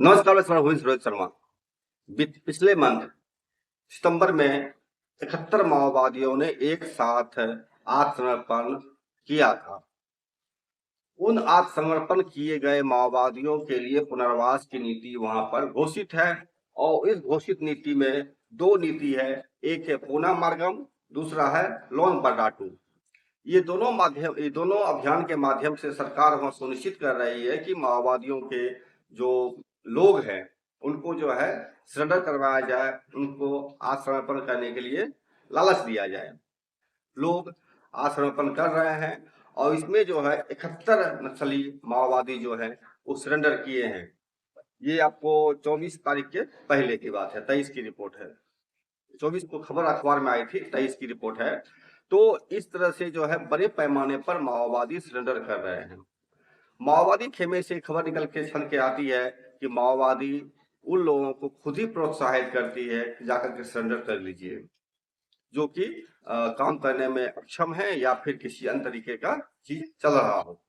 नमस्कार, मैं रोहित शर्मा। पिछले मंथ सितंबर में 71 माओवादियों ने एक साथ आत्मसमर्पण किया था। उन आत्मसमर्पण किए गए माओवादियों के लिए पुनर्वास की नीति वहां पर घोषित है और इस घोषित नीति में दो नीति है। एक है पूना मार्गम, दूसरा है लोन बर्राटू। ये दोनों अभियान के माध्यम से सरकार वहां सुनिश्चित कर रही है कि माओवादियों के जो लोग हैं उनको जो है सरेंडर करवाया जाए, उनको आत्मसमर्पण करने के लिए लालच दिया जाए। लोग आत्मसमर्पण कर रहे हैं और इसमें जो है 71 नक्सली माओवादी जो है वो सरेंडर किए हैं। ये आपको 24 तारीख के पहले की बात है, 23 की रिपोर्ट है। 24 को खबर अखबार में आई थी, 23 की रिपोर्ट है। तो इस तरह से जो है बड़े पैमाने पर माओवादी सरेंडर कर रहे हैं। माओवादी खेमे से खबर निकल के छन के आती है कि माओवादी उन लोगों को खुद ही प्रोत्साहित करती है कि जाकर के सरेंडर कर लीजिए, जो कि काम करने में अक्षम है या फिर किसी अन्य तरीके का चीज चल रहा हो।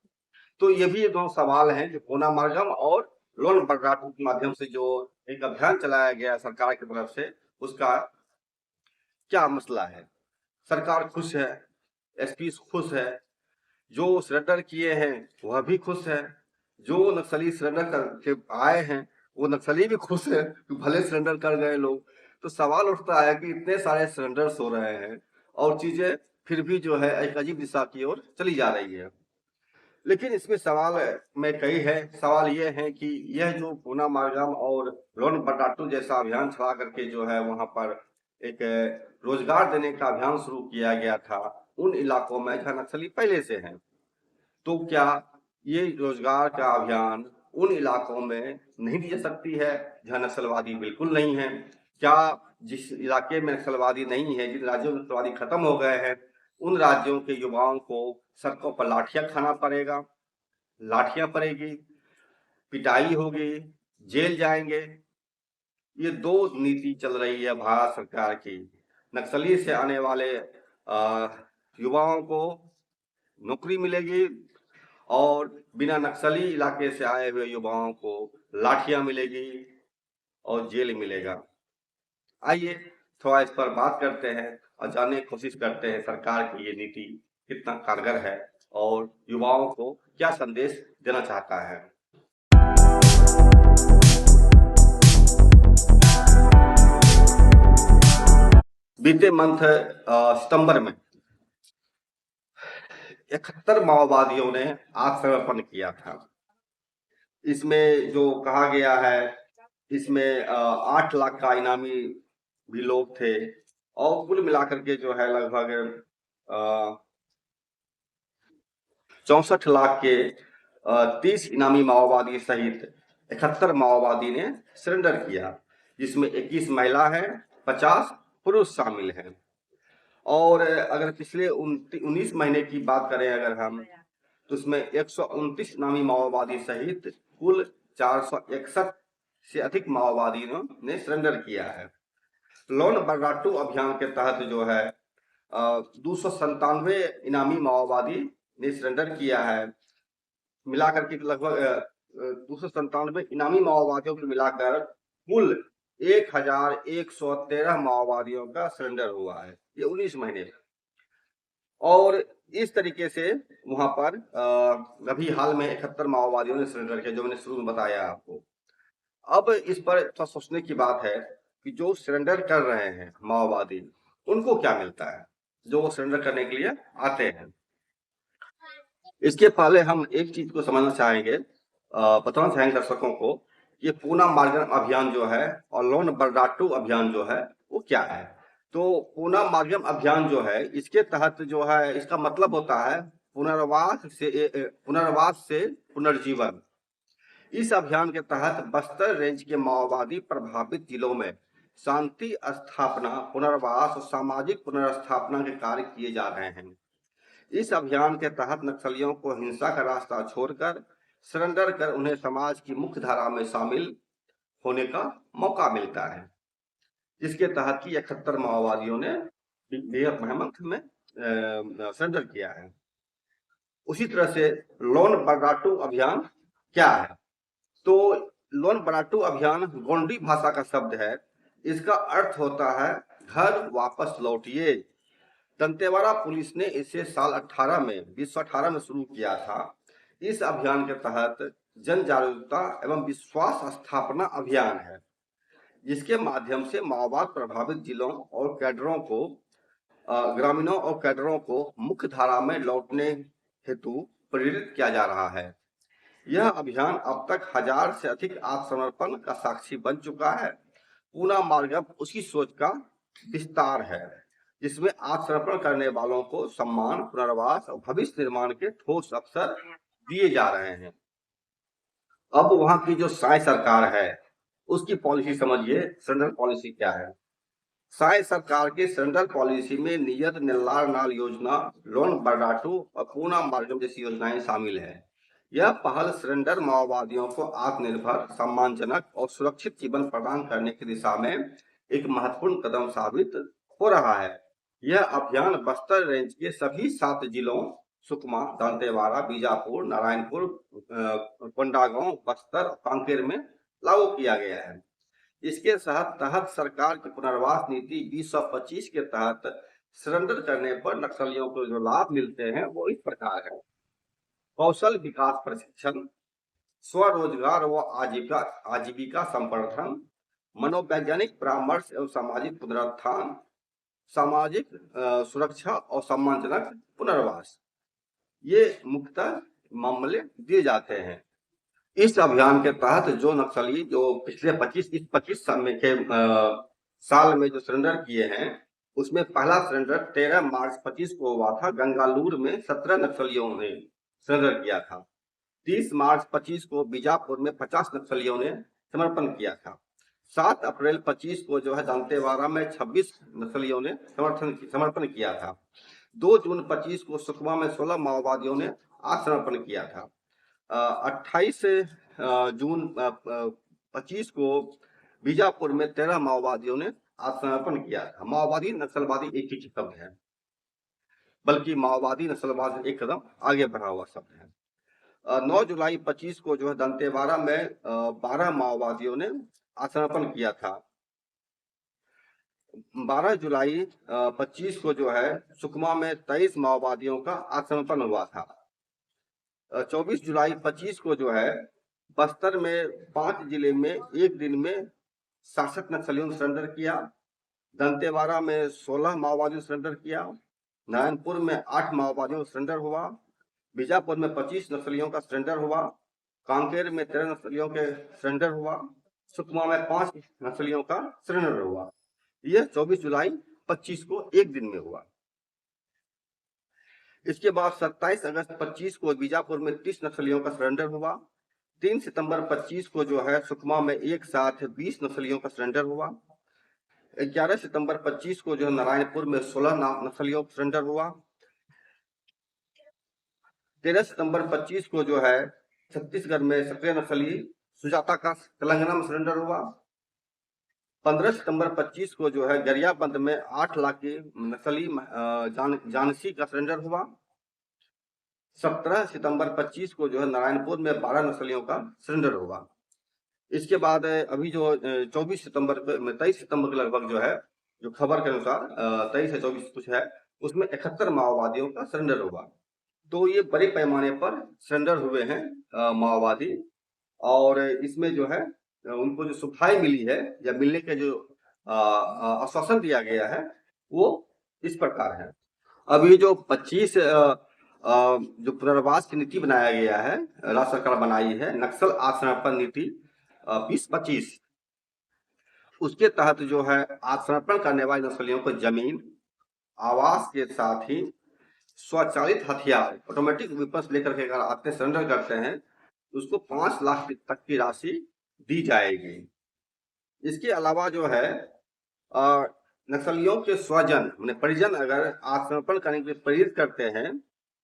तो ये भी दो सवाल हैं जो पूना मार्गम और लोन बर्राटू के माध्यम से जो एक अभियान चलाया गया सरकार की तरफ से, उसका क्या मसला है। सरकार खुश है, एसपी खुश है, जो सरेंडर किए हैं वह भी खुश है, जो नक्सली सरेंडर करके आए हैं वो नक्सली भी खुश है कि भले सरेंडर कर गए लोग। तो सवाल उठता है कि इतने सारे सरेंडर्स हो रहे हैं और चीजें फिर भी जो है एक अजीब दिशा की ओर चली जा रही है। लेकिन इसमें सवाल में कई है। सवाल ये है कि यह जो पूना मार्गम और लोन बर्राटू जैसा अभियान चला करके जो है वहां पर एक रोजगार देने का अभियान शुरू किया गया था उन इलाकों में जहाँ नक्सली पहले से हैं। तो क्या ये रोजगार का अभियान उन इलाकों में नहीं दी जा सकती है जहाँ नक्सलवादी बिल्कुल नहीं है? क्या जिस इलाके में नक्सलवादी नहीं है, जिन राज्यों में नक्सलवादी खत्म हो गए हैं, उन राज्यों के युवाओं को सड़कों पर लाठियां खाना पड़ेगा, लाठियां पड़ेगी, पिटाई होगी, जेल जाएंगे? ये दो नीति चल रही है भारत सरकार की। नक्सली से आने वाले युवाओं को नौकरी मिलेगी और बिना नक्सली इलाके से आए हुए युवाओं को लाठियां मिलेगी और जेल मिलेगा। आइए थोड़ा इस पर बात करते हैं और जानने की कोशिश करते हैं सरकार की ये नीति कितना कारगर है और युवाओं को क्या संदेश देना चाहता है। बीते मंथ सितंबर में 71 माओवादियों ने आत्मसमर्पण किया था। इसमें जो कहा गया है, इसमें 8 लाख का इनामी भी लोग थे और कुल मिलाकर के जो है लगभग 64 लाख के 30 इनामी माओवादी सहित 71 माओवादी ने सरेंडर किया, जिसमें 21 महिला है, 50 पुरुष शामिल हैं। और अगर पिछले 19 महीने की बात करें अगर हम, तो उसमें 129 इनामी माओवादी सहित कुल 461 से अधिक माओवादी ने सरेंडर किया है। लोन बर्राटू अभियान के तहत जो है 297 इनामी माओवादी ने सरेंडर किया है। मिलाकर के लगभग 297 इनामी माओवादियों को मिलाकर कुल 1113 माओवादियों का सरेंडर हुआ है ये 19 महीने। और इस तरीके से वहां पर अभी हाल में 71 माओवादियों ने सरेंडर किया, जो मैंने शुरू में बताया आपको। अब इस पर थोड़ा सोचने की बात है कि जो सरेंडर कर रहे हैं माओवादी, उनको क्या मिलता है जो वो सरेंडर करने के लिए आते हैं। इसके पहले हम एक चीज को समझना चाहेंगे, बताना चाहेंगे दर्शकों को, ये पूना मार्गम अभियान जो है और लोन बर्राटू अभियान जो है वो क्या है। तो पूना मार्गम अभियान जो है, इसके तहत जो है, इसका मतलब होता है पुनर्वास से पुनर्जीवन। इस अभियान के तहत बस्तर रेंज के माओवादी प्रभावित जिलों में शांति स्थापना, पुनर्वास और सामाजिक पुनर्स्थापना के कार्य किए जा रहे हैं। इस अभियान के तहत नक्सलियों को हिंसा का रास्ता छोड़कर सरेंडर कर उन्हें समाज की मुख्य धारा में शामिल होने का मौका मिलता है, जिसके तहत की 71 माओवादियों ने मंथ में सरेंडर किया है। उसी तरह से लोन बर्राटू अभियान क्या है, तो लोन बराटू अभियान गोंडी भाषा का शब्द है। इसका अर्थ होता है घर वापस लौटिए। दंतेवाड़ा पुलिस ने इसे साल 1918 में शुरू किया था। इस अभियान के तहत जन जागरूकता एवं विश्वास स्थापना अभियान है, जिसके माध्यम से माओवाद प्रभावित जिलों और कैडरों को ग्रामीणों और कैडरों को मुख्य धारा में लौटने हेतु प्रेरित किया जा रहा है। यह अभियान अब तक 1000 से अधिक आत्मसमर्पण का साक्षी बन चुका है। पूना मार्ग उसी सोच का विस्तार है, जिसमें आत्मसमर्पण करने वालों को सम्मान, पुनर्वास और भविष्य निर्माण के ठोस अवसर दिए जा रहे हैं। अब वहां की जो साई सरकार है उसकी पॉलिसी समझिए, सरेंडर पॉलिसी क्या है। साई सरकार के सरेंडर पॉलिसी में नियत नेल्लार नाल योजना, लोन बराटू और पूना मार्गम जैसी योजनाएं शामिल है। यह पहल सरेंडर माओवादियों को आत्मनिर्भर, सम्मानजनक और सुरक्षित जीवन प्रदान करने की दिशा में एक महत्वपूर्ण कदम साबित हो रहा है। यह अभियान बस्तर रेंज के सभी 7 जिलों सुकमा, दंतेवाड़ा, बीजापुर, नारायणपुर, कोंडागांव, बस्तर और कांकेर में लागू किया गया है। इसके तहत सरकार की पुनर्वास नीति 2025 के तहत सरेंडर करने पर नक्सलियों को जो लाभ मिलते हैं वो इस प्रकार है। कौशल विकास प्रशिक्षण, स्वरोजगार व आजीविका संवर्धन, मनोवैज्ञानिक परामर्श एवं सामाजिक पुनरुत्थान, सामाजिक सुरक्षा और सम्मानजनक पुनर्वास, ये मुख्यतः मामले दिए जाते हैं। इस अभियान के तहत जो नक्सली जो पिछले 25 साल में जो सरेंडर किए हैं, उसमें पहला सरेंडर 13 मार्च 25 को हुआ था। गंगालूर में 17 नक्सलियों ने सरेंडर किया था। 30 मार्च 25 को बीजापुर में 50 नक्सलियों ने समर्पण किया था। 7 अप्रैल 25 को जो है दंतेवाड़ा में 26 नक्सलियों ने समर्पण किया था। 2 जून 25 को सुकमा में 16 माओवादियों ने आत्मसमर्पण किया था। 28 जून 25 को बीजापुर में 13 माओवादियों ने आत्मसमर्पण किया था। माओवादी नक्सलवादी एक ही शब्द है, बल्कि माओवादी नक्सलवाद एक कदम आगे बढ़ा हुआ शब्द है। 9 जुलाई 25 को जो है दंतेवाड़ा में 12 माओवादियों ने आत्मसमर्पण किया था। 12 जुलाई 25 को जो है सुकमा में 23 माओवादियों का आत्मसमर्पण हुआ था। 24 जुलाई 25 को जो है बस्तर में 5 जिले में एक दिन में 67 नक्सलियों ने सरेंडर किया। दंतेवाड़ा में 16 माओवादियों ने सरेंडर किया। नारायणपुर में 8 माओवादियों का सरेंडर हुआ। बीजापुर में 25 नक्सलियों का सरेंडर हुआ। कांकेर में 13 नक्सलियों के सरेंडर हुआ। सुकमा में 5 नक्सलियों का सरेंडर हुआ। यह 24 जुलाई 25 को एक दिन में हुआ। इसके बाद 27 अगस्त 25 को बीजापुर में 30 नक्सलियों का सरेंडर हुआ। 3 सितंबर 25 को जो है सुकमा में एक साथ 20 नक्सलियों का सरेंडर हुआ। 11 सितंबर 25 को जो है नारायणपुर में 16 नक्सलियों का सरेंडर हुआ। 13 सितंबर 25 को जो है छत्तीसगढ़ में सक्रिय नक्सली सुजाता का तेलंगाना में सरेंडर हुआ। 15 सितंबर 25 को जो है गरियाबंद में 8 लाख की नक्सली जानसी का सरेंडर हुआ। 17 सितंबर 25 को जो है नारायणपुर में 12 नक्सलियों का सरेंडर हुआ। इसके बाद अभी जो 23 सितंबर के लगभग जो है, जो खबर के अनुसार 23 से 24 कुछ है, उसमें 71 माओवादियों का सरेंडर हुआ। तो ये बड़े पैमाने पर सरेंडर हुए हैं माओवादी, और इसमें जो है उनको जो सुविधाएं मिली है या मिलने के जो आश्वासन दिया गया है वो इस प्रकार है। अभी जो 25 जो पुनर्वास की नीति बनाया गया है, राज्य सरकार बनाई है, नक्सल आत्मसमर्पण नीति 2025, उसके तहत जो है आत्मसमर्पण करने वाले नक्सलियों को जमीन, आवास के साथ ही स्वचालित हथियार, ऑटोमेटिक वेपन्स लेकर के अगर आते सरेंडर करते हैं उसको 5 लाख तक की राशि दी जाएगी। इसके अलावा जो है नक्सलियों के स्वजन परिजन अगर आत्मसमर्पण करने के लिए प्रेरित करते हैं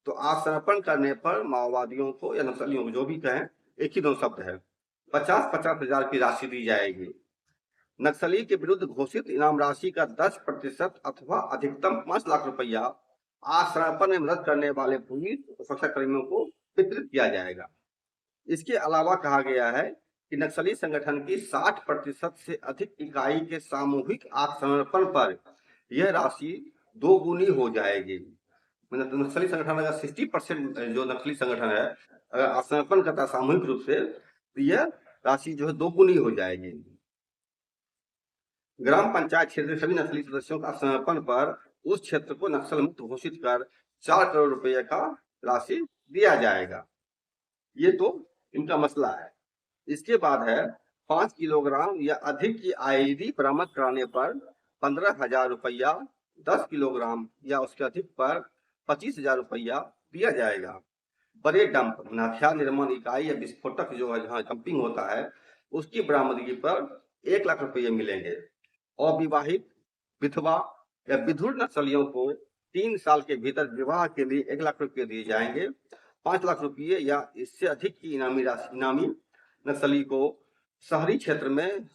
तो आत्मसमर्पण करने पर माओवादियों को या नक्सलियों को, जो भी कहें, एक ही दो शब्द है, 50-50 हजार की राशि दी जाएगी। नक्सली के विरुद्ध घोषित इनाम राशि का 10% अथवा अधिकतम 5 लाख रुपया आत्मसमर्पण में मदद करने वाले पुलिस सुरक्षा कर्मियों को वितरित किया जाएगा। इसके अलावा कहा गया है कि नक्सली संगठन की 60% से अधिक इकाई के सामूहिक आत्मसमर्पण पर यह राशि दोगुनी हो जाएगी। मतलब नक्सली संगठन अगर 60% जो नक्सली संगठन है अगर आत्मसमर्पण करता है सामूहिक रूप से, तो यह राशि जो है दोगुनी हो जाएगी। ग्राम पंचायत क्षेत्र के सभी नक्सली सदस्यों का समर्पण पर उस क्षेत्र को नक्सल मुक्त घोषित कर 4 करोड़ रुपए का राशि दिया जाएगा। ये तो इनका मसला है। इसके बाद है 5 किलोग्राम या अधिक की आईईडी बरामद कराने पर 15,000 रुपया, 10 किलोग्राम या उसके अधिक पर 25,000 रुपया दिया जाएगा। बड़े डंप हथियार निर्माण इकाई या विस्फोटक जो है जहाँ डंपिंग होता है उसकी बरामदगी पर 1 लाख रुपये मिलेंगे। अविवाहित, विधवा या विधुर नक्सलियों को 3 साल के भीतर विवाह के लिए 1 लाख रुपये दिए जाएंगे। 5 लाख रुपये या इससे अधिक की इनामी नक्सली को शहरी क्षेत्र में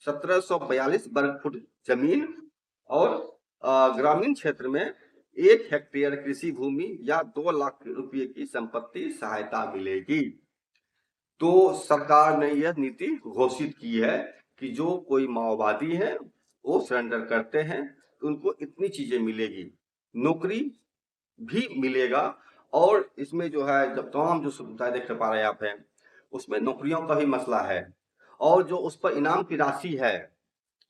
1742 वर्ग फुट जमीन और ग्रामीण क्षेत्र में 1 हेक्टेयर कृषि भूमि या 2 लाख रुपये की संपत्ति सहायता मिलेगी। तो सरकार ने यह नीति घोषित की है कि जो कोई माओवादी है वो सरेंडर करते हैं तो उनको इतनी चीजें मिलेगी, नौकरी भी मिलेगा। और इसमें जो है जब तमाम जो सुविधाएं देख पा रहे हैं आप हैं उसमें नौकरियों का भी मसला है। और जो उस पर इनाम की राशि है,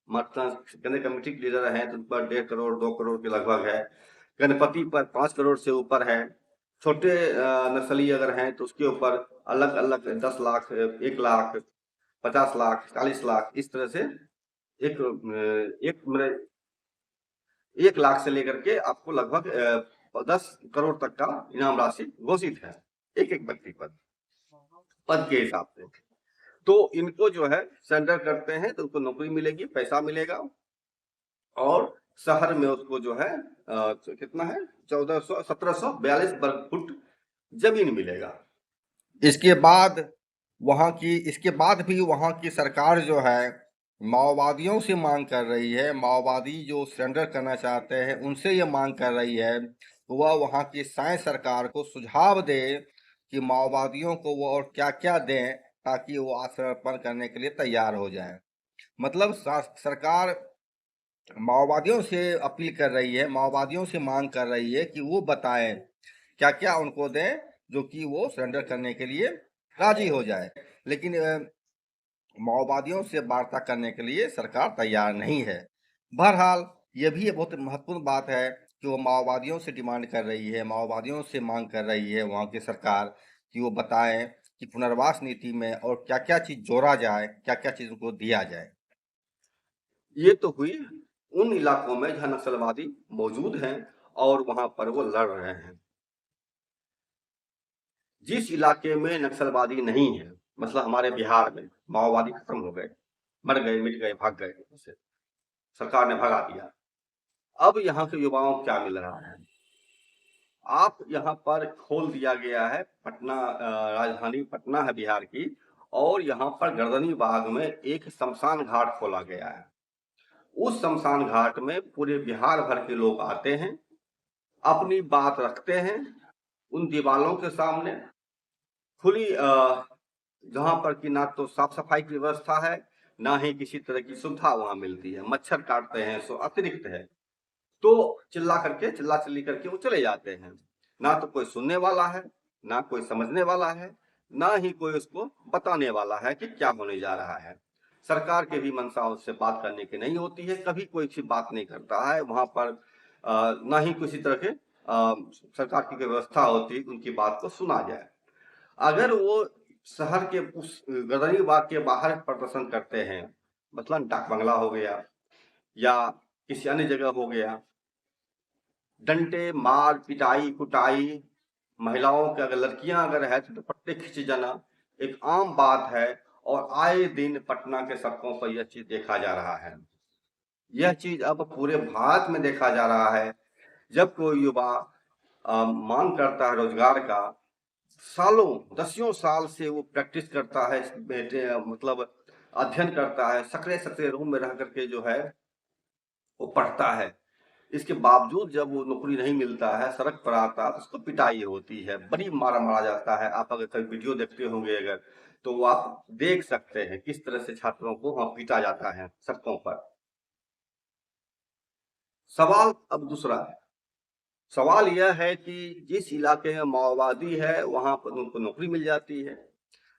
मतलब कहने कमेटी के लीडर हैं तो उन पर 1.5 करोड़ 2 करोड़ के लगभग है, गणपति पर 5 करोड़ से ऊपर है, छोटे नस्ली अगर हैं तो उसके ऊपर अलग अलग 10 लाख, 1 लाख, 50 लाख, 40 लाख, इस तरह से एक मतलब 1 लाख से लेकर के आपको लगभग 10 करोड़ तक का इनाम राशि घोषित है एक एक व्यक्ति पर पद के हिसाब से। तो इनको जो है सरेंडर करते हैं तो उनको नौकरी मिलेगी, पैसा मिलेगा और शहर में उसको जो है कितना है 1742 वर्ग फुट जमीन मिलेगा। इसके बाद भी वहां की सरकार जो है माओवादियों से मांग कर रही है, माओवादी जो सरेंडर करना चाहते हैं उनसे ये मांग कर रही है तो वह वहां की साई सरकार को सुझाव दे कि माओवादियों को वो और क्या क्या दें ताकि वो आत्मसमर्पण करने के लिए तैयार हो जाएं। मतलब सरकार माओवादियों से अपील कर रही है, माओवादियों से मांग कर रही है कि वो बताएं क्या क्या उनको दें जो कि वो सरेंडर करने के लिए राजी हो जाए। लेकिन माओवादियों से वार्ता करने के लिए सरकार तैयार नहीं है। बहरहाल ये भी बहुत महत्वपूर्ण बात है कि वो माओवादियों से डिमांड कर रही है, माओवादियों से मांग कर रही है वहाँ की सरकार कि वो बताएं कि पुनर्वास नीति में और क्या क्या चीज जोड़ा जाए, क्या क्या चीज उनको दिया जाए। ये तो हुई उन इलाकों में जहां नक्सलवादी मौजूद हैं और वहां पर वो लड़ रहे हैं। जिस इलाके में नक्सलवादी नहीं है, मतलब हमारे बिहार में माओवादी खत्म हो गए, मर गए, मिट गए, भाग गए, सरकार ने भगा दिया। अब यहाँ के युवाओं को क्या मिल रहा है? आप यहाँ पर खोल दिया गया है पटना, राजधानी पटना है बिहार की, और यहाँ पर गर्दनी बाग में एक शमशान घाट खोला गया है। उस शमशान घाट में पूरे बिहार भर के लोग आते हैं, अपनी बात रखते हैं उन दीवालों के सामने, खुली जहां पर कि ना तो साफ सफाई की व्यवस्था है, ना ही किसी तरह की सुविधा वहां मिलती है, मच्छर काटते हैं सो अतिरिक्त है। तो चिल्ला चिल्ली करके वो चले जाते हैं। ना तो कोई सुनने वाला है, ना कोई समझने वाला है, ना ही कोई उसको बताने वाला है कि क्या होने जा रहा है। सरकार के भी मंशा उससे बात करने की नहीं होती है, कभी कोई सी बात नहीं करता है वहां पर। ना ही किसी तरह के सरकार की व्यवस्था होती उनकी बात को सुना जाए। अगर वो शहर के उस गर्दनी बाग के बाहर प्रदर्शन करते हैं, मतलब डाक बंगला हो गया या किसी अन्य जगह हो गया, डंडे मार पिटाई कुटाई, महिलाओं के अगर लड़कियां अगर है तो दुपट्टे खींचे जाना एक आम बात है। और आए दिन पटना के सड़कों पर यह चीज देखा जा रहा है। यह चीज अब पूरे भारत में देखा जा रहा है। जब कोई युवा मांग करता है रोजगार का, सालों दसियों साल से वो प्रैक्टिस करता है, मतलब अध्ययन करता है, सकरे सकरे रूम में रह करके जो है वो पढ़ता है, इसके बावजूद जब वो नौकरी नहीं मिलता है, सड़क पर आता है तो उसको पिटाई होती है, बड़ी मारा मारा जाता है। आप अगर कभी वीडियो देखते होंगे अगर, तो आप देख सकते हैं किस तरह से छात्रों को वहां पीटा जाता है सड़कों पर। सवाल अब दूसरा है, सवाल यह है कि जिस इलाके में माओवादी है वहां पर उनको नौकरी मिल जाती है,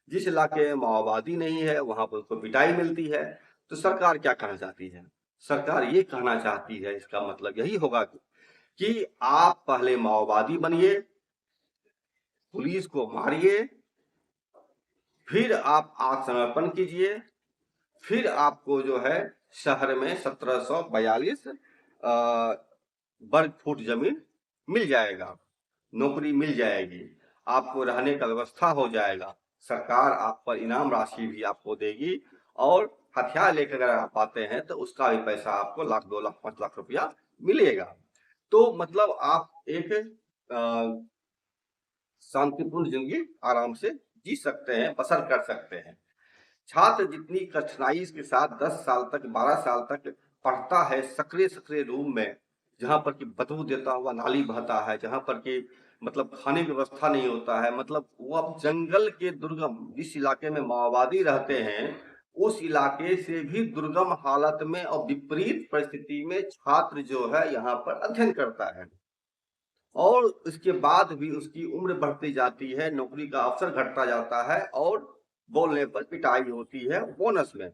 जिस इलाके में माओवादी नहीं है वहां पर उसको पिटाई मिलती है। तो सरकार क्या कहना चाहती है? सरकार ये कहना चाहती है, इसका मतलब यही होगा कि आप पहले माओवादी बनिए, पुलिस को मारिए, फिर आप आत्मसमर्पण कीजिए, फिर आपको जो है शहर में 1742 वर्ग फुट जमीन मिल जाएगा, नौकरी मिल जाएगी, आपको रहने का व्यवस्था हो जाएगा, सरकार आप पर इनाम राशि भी आपको देगी, और हथियार लेकर अगर आप आते हैं तो उसका भी पैसा आपको 1 लाख 2 लाख 5 लाख रुपया मिलेगा। तो मतलब आप एक शांतिपूर्ण जिंदगी आराम से जी सकते हैं, बसर कर सकते हैं। छात्र जितनी कठिनाई के साथ 10 साल तक 12 साल तक पढ़ता है सक्रिय सक्रिय रूम में, जहां पर कि बदबू देता हुआ नाली बहता है, जहां पर कि मतलब खाने की व्यवस्था नहीं होता है, मतलब वो अब जंगल के दुर्गम जिस इलाके में माओवादी रहते हैं उस इलाके से भी दुर्गम हालत में और विपरीत परिस्थिति में छात्र जो है यहाँ पर अध्ययन करता है, और इसके बाद भी उसकी उम्र बढ़ती जाती है, नौकरी का अवसर घटता जाता है, और बोलने पर पिटाई होती है बोनस में।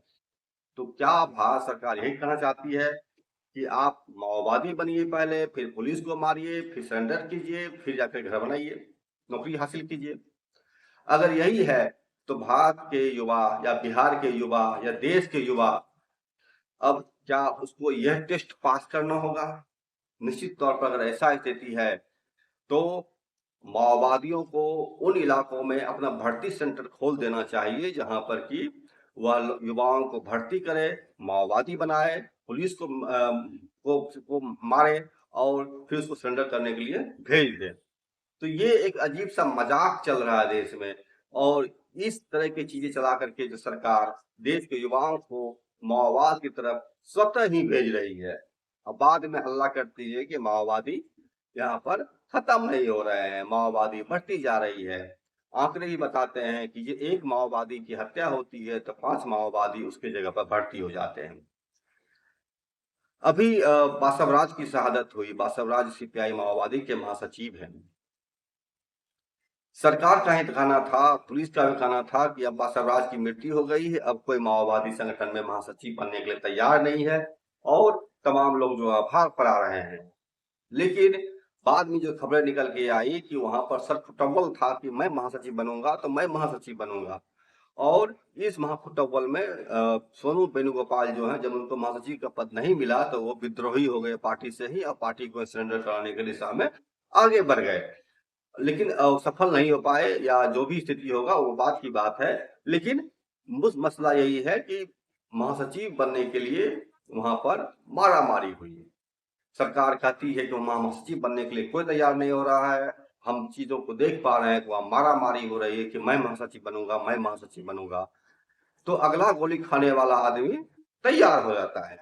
तो क्या भारत सरकार यही कहना चाहती है कि आप माओवादी बनिए पहले, फिर पुलिस को मारिए, फिर सरेंडर कीजिए, फिर जाकर घर बनाइए, नौकरी हासिल कीजिए? अगर यही है तो भारत के युवा या बिहार के युवा या देश के युवा अब क्या उसको यह टेस्ट पास करना होगा? निश्चित तौर पर अगर ऐसा स्थिति है तो माओवादियों को उन इलाकों में अपना भर्ती सेंटर खोल देना चाहिए जहां पर कि वह युवाओं को भर्ती करे, माओवादी बनाए, पुलिस को मारे, और फिर उसको सरेंडर करने के लिए भेज दे। तो ये एक अजीब सा मजाक चल रहा है देश में, और इस तरह की चीजें चला करके जो सरकार देश के युवाओं को माओवाद की तरफ स्वतः ही भेज रही है, और बाद में हल्ला करती है कि माओवादी यहाँ पर खत्म नहीं हो रहे हैं, माओवादी बढ़ती जा रही है। आंकड़े ही बताते हैं कि ये एक माओवादी की हत्या होती है तो 5 माओवादी उसके जगह पर भर्ती हो जाते हैं। अभी बासवराज की शहादत हुई। बासवराज सीपीआई माओवादी के महासचिव हैं। सरकार का ही कहना था, पुलिस का भी कहना था कि अब बासवराज की मृत्यु हो गई है, अब कोई माओवादी संगठन में महासचिव बनने के लिए तैयार नहीं है, और तमाम लोग जो है भाग पड़ा रहे हैं। लेकिन बाद में जो खबरें निकल के आई कि वहां पर सरकुटव्वल था कि मैं महासचिव बनूंगा तो मैं महासचिव बनूंगा, और इस महाकुटव्वल में सोनू वेणुगोपाल जो है, जब उनको महासचिव का पद नहीं मिला तो वो विद्रोही हो गए पार्टी से ही, और पार्टी को सरेंडर कराने की दिशा में आगे बढ़ गए। लेकिन सफल नहीं हो पाए, या जो भी स्थिति होगा वो बात की बात है। लेकिन मसला यही है कि महासचिव बनने के लिए वहां पर मारामारी हुई। सरकार कहती है कि महासचिव बनने के लिए कोई तैयार नहीं हो रहा है, हम चीजों को देख पा रहे हैं कि वहां मारामारी हो रही है कि मैं महासचिव बनूंगा, मैं महासचिव बनूंगा। तो अगला गोली खाने वाला आदमी तैयार हो जाता है,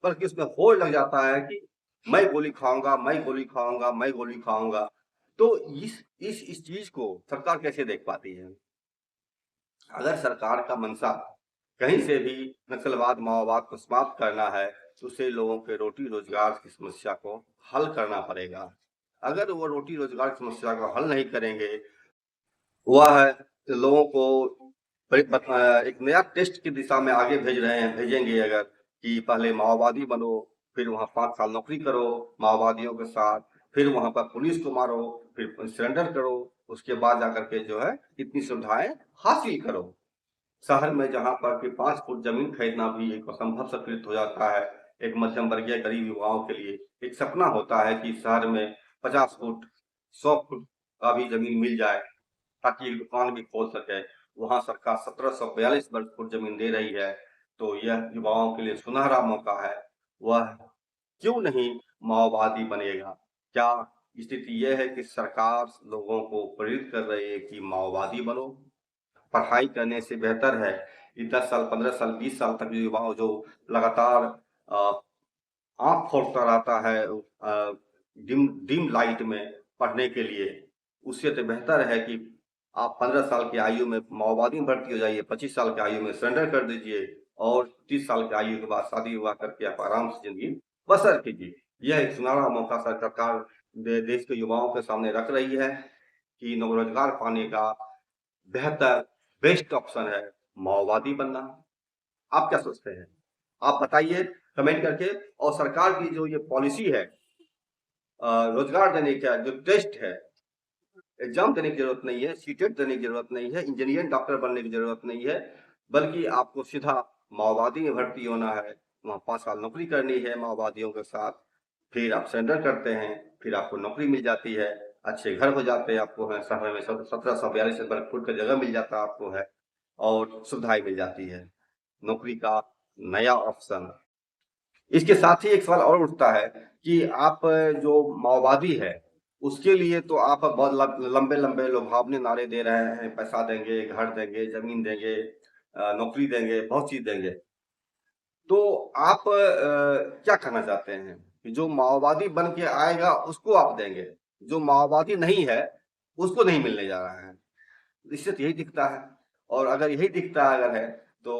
बल्कि उसमें होड़ लग जाता है कि मैं गोली खाऊंगा, मैं गोली खाऊंगा, मैं गोली खाऊंगा। तो इस चीज को सरकार कैसे देख पाती है? अगर सरकार का मंशा कहीं से भी नक्सलवाद माओवाद को समाप्त करना है तो उसे लोगों के रोटी रोजगार की समस्या को हल करना पड़ेगा। अगर वो रोटी रोजगार की समस्या को हल नहीं करेंगे, वह लोगों को एक नया टेस्ट की दिशा में आगे भेजेंगे, अगर कि पहले माओवादी बनो, फिर वहां 5 साल नौकरी करो माओवादियों के साथ, फिर वहां पर पुलिस को मारो, फिर सरेंडर करो, उसके बाद जाकर के जो है इतनी सुविधाएं हासिल करो। शहर में जहां पर कि 5 फुट जमीन खरीदना भी एक असंभव सकृत हो जाता है, एक मध्यम वर्गीय गरीब युवाओं के लिए एक सपना होता है कि शहर में 50 फुट 100 फुट का भी जमीन मिल जाए ताकि एक दुकान भी खोल सके। वहां सरकार 1742 वर्ग फुट जमीन दे रही है, तो यह युवाओं के लिए सुनहरा मौका है। वह क्यों नहीं माओवादी बनेगा? क्या स्थिति यह है कि सरकार लोगों को प्रेरित कर रही है कि माओवादी बनो? पढ़ाई करने से बेहतर है कि 10 साल 15 साल 20 साल तक युवा जो लगातार आंख फोड़ता रहता है डिम डिम लाइट में पढ़ने के लिए, उससे तो बेहतर है कि आप 15 साल की आयु में माओवादी में भर्ती हो जाइए, 25 साल की आयु में सरेंडर कर दीजिए और 30 साल की आयु के बाद शादी विवाह करके आप आराम से जिंदगी बसर कीजिए। यह एक सुनहरा मौका सरकार देश के युवाओं के सामने रख रही है कि रोजगार पाने का बेहतर बेस्ट ऑप्शन है माओवादी बनना। आप क्या सोचते हैं? आप बताइए कमेंट करके। और सरकार की जो ये पॉलिसी है रोजगार देने का जो टेस्ट है, एग्जाम देने की जरूरत नहीं है, सीटेट देने की जरूरत नहीं है, इंजीनियर डॉक्टर बनने की जरूरत नहीं है, बल्कि आपको सीधा माओवादी में भर्ती होना है, वहां 5 साल नौकरी करनी है माओवादियों के साथ, फिर आप सरेंडर करते हैं, फिर आपको नौकरी मिल जाती है, अच्छे घर हो जाते हैं आपको, है शहर में 1742 वर्ग फुट का जगह मिल जाता है आपको, है और सुविधाएं मिल जाती है, नौकरी का नया ऑप्शन। इसके साथ ही एक सवाल और उठता है कि आप जो माओवादी है उसके लिए तो आप बहुत लंबे लंबे लुभावने नारे दे रहे हैं, पैसा देंगे, घर देंगे, जमीन देंगे, नौकरी देंगे, बहुत चीज देंगे। तो आप क्या कहना चाहते हैं कि जो माओवादी बन के आएगा उसको आप देंगे, जो माओवादी नहीं है उसको नहीं मिलने जा रहा है? इससे तो यही दिखता है। और अगर यही दिखता है अगर है तो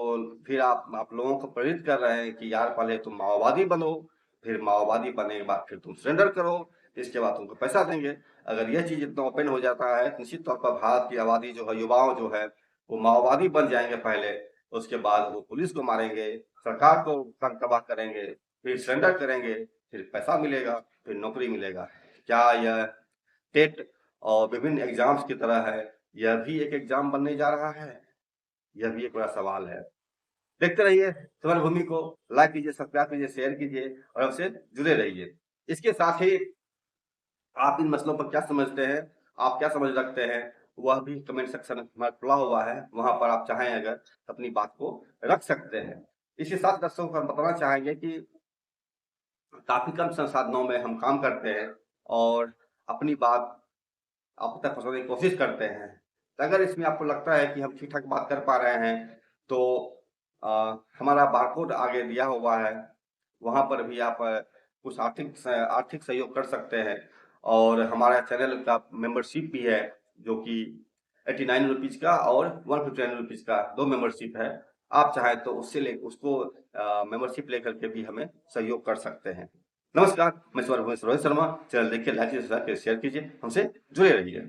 फिर आप लोगों को प्रेरित कर रहे हैं कि यार पहले तुम माओवादी बनो, फिर माओवादी बनने के बाद फिर तुम सरेंडर करो, इसके बाद तुमको पैसा देंगे। अगर यह चीज इतना ओपन हो जाता है तो निश्चित तौर पर भारत की आबादी जो है, युवाओं जो है वो माओवादी बन जाएंगे पहले, उसके बाद वो पुलिस को मारेंगे, सरकार को तबाह करेंगे, फिर सरेंडर करेंगे, फिर पैसा मिलेगा, फिर नौकरी मिलेगा। क्या यह टेट और विभिन्न एग्जाम्स की तरह है? यह भी एक एग्जाम बनने जा रहा है? यह भी एक बड़ा सवाल है। देखते रहिए सवाल भूमि को, लाइक कीजिए, सब्सक्राइब कीजिए, शेयर कीजिए और हमसे जुड़े रहिए। इसके साथ ही आप इन मसलों पर क्या समझते हैं, आप क्या समझ रखते हैं, वह भी कमेंट सेक्शन में हमारा खुला हुआ है, वहां पर आप चाहें अगर अपनी बात को रख सकते हैं। इसके साथ दर्शकों को हम बताना चाहेंगे कि काफी कम संसाधनों में हम काम करते हैं और अपनी बात आप तक पहुंचाने की कोशिश करते हैं। तो अगर इसमें आपको लगता है कि हम ठीक ठाक बात कर पा रहे हैं तो हमारा बारकोड आगे दिया हुआ है, वहां पर भी आप कुछ आर्थिक सहयोग कर सकते हैं। और हमारा चैनल का मेंबरशिप भी है जो कि 89 रुपीज का और 159 रुपीज का दो मेंबरशिप है। आप चाहें तो उसको मेंबरशिप लेकर के भी हमें सहयोग कर सकते हैं। नमस्कार, मैं रोहित शर्मा। चैनल देखिए, लाइक कीजिए, शेयर कीजिए, हमसे जुड़े रहिए।